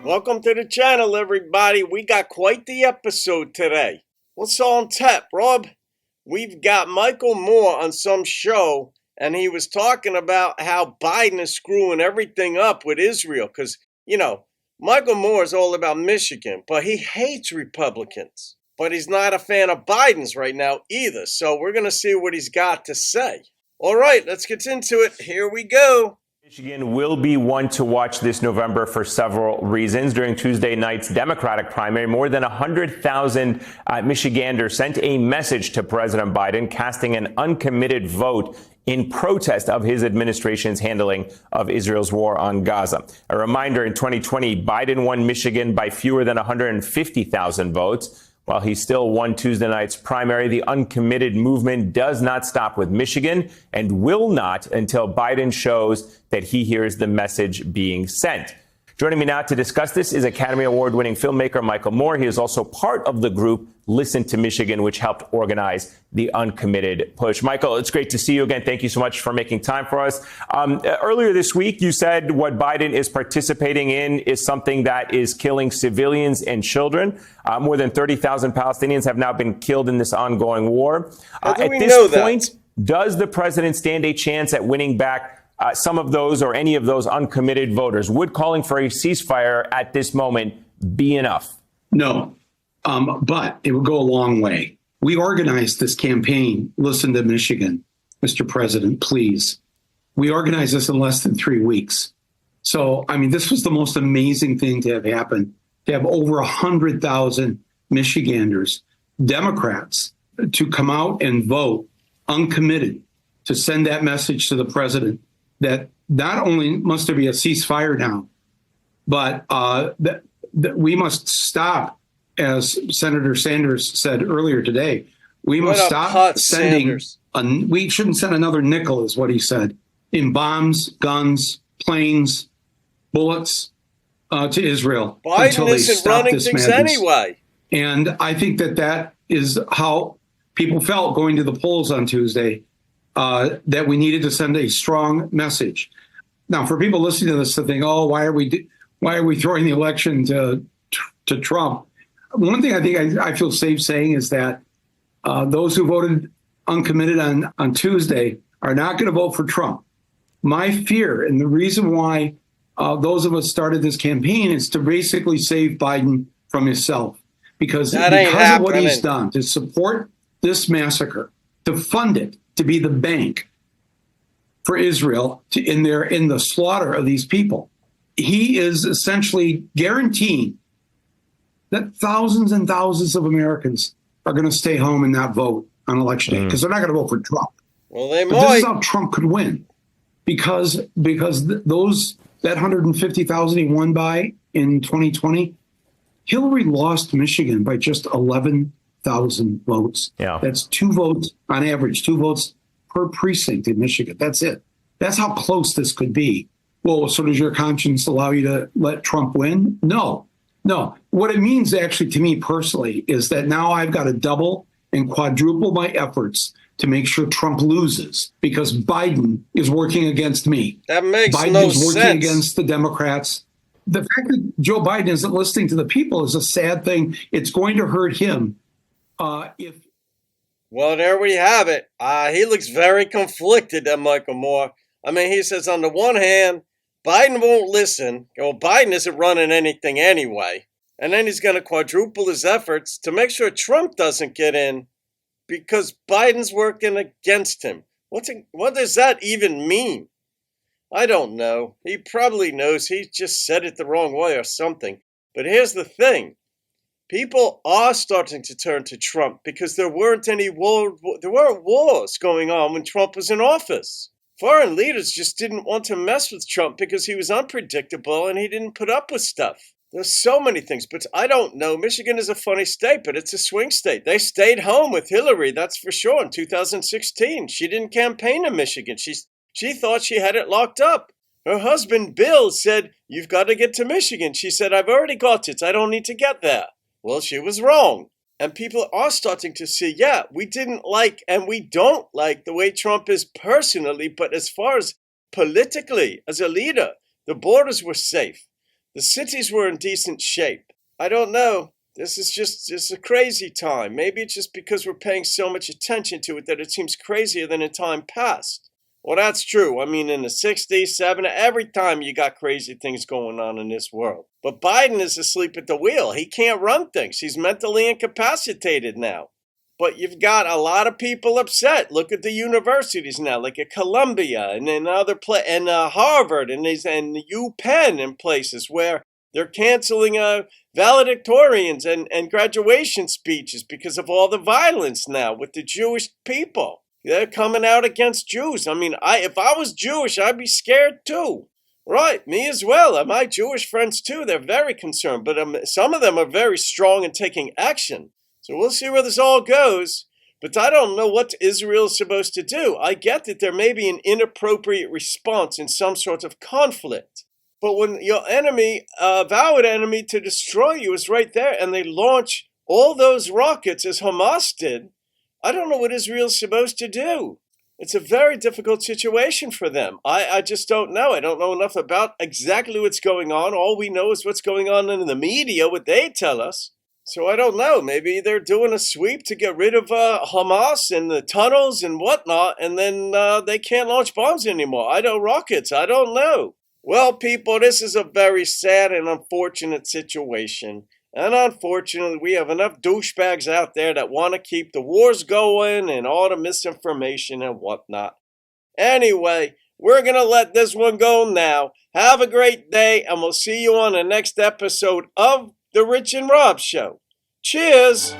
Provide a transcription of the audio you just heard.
Welcome to the channel, everybody. We got quite the episode today. What's on tap, Rob? We've got Michael Moore on some show, and he was talking about how Biden is screwing everything up with Israel. Because, Michael Moore is all about Michigan, but he hates Republicans. But he's not a fan of Biden's right now either. So we're going to see what he's got to say. All right, let's get into it. Here we go. Michigan will be one to watch this November for several reasons. During Tuesday night's Democratic primary, more than 100,000 Michiganders sent a message to President Biden, casting an uncommitted vote in protest of his administration's handling of Israel's war on Gaza. A reminder, in 2020, Biden won Michigan by fewer than 150,000 votes. While he still won Tuesday night's primary, the uncommitted movement does not stop with Michigan and will not until Biden shows that he hears the message being sent. Joining me now to discuss this is Academy Award-winning filmmaker Michael Moore. He is also part of the group Listen to Michigan, which helped organize the uncommitted push. Michael, it's great to see you again. Thank you so much for making time for us. Earlier this week, you said what Biden is participating in is something that is killing civilians and children. More than 30,000 Palestinians have now been killed in this ongoing war. At this point, does the president stand a chance at winning back some of those or any of those uncommitted voters? Would calling for a ceasefire at this moment be enough? No, but it would go a long way. We organized this campaign, Listen to Michigan, Mr. President, please. We organized this in less than 3 weeks. So, this was the most amazing thing to have happened, to have over 100,000 Michiganders, Democrats, to come out and vote uncommitted, to send that message to the president that not only must there be a ceasefire now, but that we must stop, as Senator Sanders said earlier today, we must stop sending, we shouldn't send another nickel, is what he said, in bombs, guns, planes, bullets to Israel. Biden isn't running things anyway. And I think that is how people felt going to the polls on Tuesday, that we needed to send a strong message. Now, for people listening to this to think, oh, why are we throwing the election to Trump? One thing I feel safe saying is that those who voted uncommitted on Tuesday are not going to vote for Trump. My fear, and the reason why those of us started this campaign, is to basically save Biden from himself. Because of what he's done, to support this massacre, to fund it, to be the bank for Israel in the slaughter of these people, he is essentially guaranteeing that thousands and thousands of Americans are going to stay home and not vote on election day because they're not going to vote for Trump. Well, they might. This is how Trump could win, because that 150,000 he won by in 2020, Hillary lost Michigan by just 11,000 votes. Yeah. That's 2 votes on average, 2 votes per precinct in Michigan. That's it. That's how close this could be. Well, so does your conscience allow you to let Trump win? No. What it means actually to me personally is that now I've got to double and quadruple my efforts to make sure Trump loses, because Biden is working against me. That makes Biden no is working sense against the Democrats. The fact that Joe Biden isn't listening to the people is a sad thing. It's going to hurt him. Well, there we have it. He looks very conflicted, that Michael Moore. He says on the one hand, Biden won't listen. Well, Biden isn't running anything anyway. And then he's going to quadruple his efforts to make sure Trump doesn't get in because Biden's working against him. What does that even mean? I don't know. He probably knows. He just said it the wrong way or something. But here's the thing. People are starting to turn to Trump because there weren't wars going on when Trump was in office. Foreign leaders just didn't want to mess with Trump because he was unpredictable and he didn't put up with stuff. There's so many things, but I don't know. Michigan is a funny state, but it's a swing state. They stayed home with Hillary, that's for sure, in 2016. She didn't campaign in Michigan. She thought she had it locked up. Her husband, Bill, said, "You've got to get to Michigan." She said, "I've already got it. I don't need to get there." Well, she was wrong. And people are starting to see, yeah, we didn't like and we don't like the way Trump is personally, but as far as politically, as a leader, the borders were safe. The cities were in decent shape. I don't know. This is a crazy time. Maybe it's just because we're paying so much attention to it that it seems crazier than in time past. Well, that's true. I mean, in the 60s, 70s, every time you got crazy things going on in this world. But Biden is asleep at the wheel. He can't run things. He's mentally incapacitated now. But you've got a lot of people upset. Look at the universities now, like at Columbia and in and Harvard and UPenn and places where they're canceling valedictorians and graduation speeches because of all the violence now with the Jewish people. They're coming out against Jews. I mean, if I was Jewish, I'd be scared too. Right, me as well. My Jewish friends too, they're very concerned. But some of them are very strong in taking action. So we'll see where this all goes. But I don't know what Israel is supposed to do. I get that there may be an inappropriate response in some sort of conflict. But when your enemy, avowed enemy to destroy you is right there, and they launch all those rockets as Hamas did, I don't know what Israel's supposed to do. It's a very difficult situation for them. I just don't know. I don't know enough about exactly what's going on. All we know is what's going on in the media, what they tell us. So I don't know. Maybe they're doing a sweep to get rid of Hamas and the tunnels and whatnot, and then they can't launch bombs anymore. Rockets. I don't know. Well, people, this is a very sad and unfortunate situation. And unfortunately, we have enough douchebags out there that want to keep the wars going and all the misinformation and whatnot. Anyway, we're going to let this one go now. Have a great day, and we'll see you on the next episode of The Rich and Rob Show. Cheers!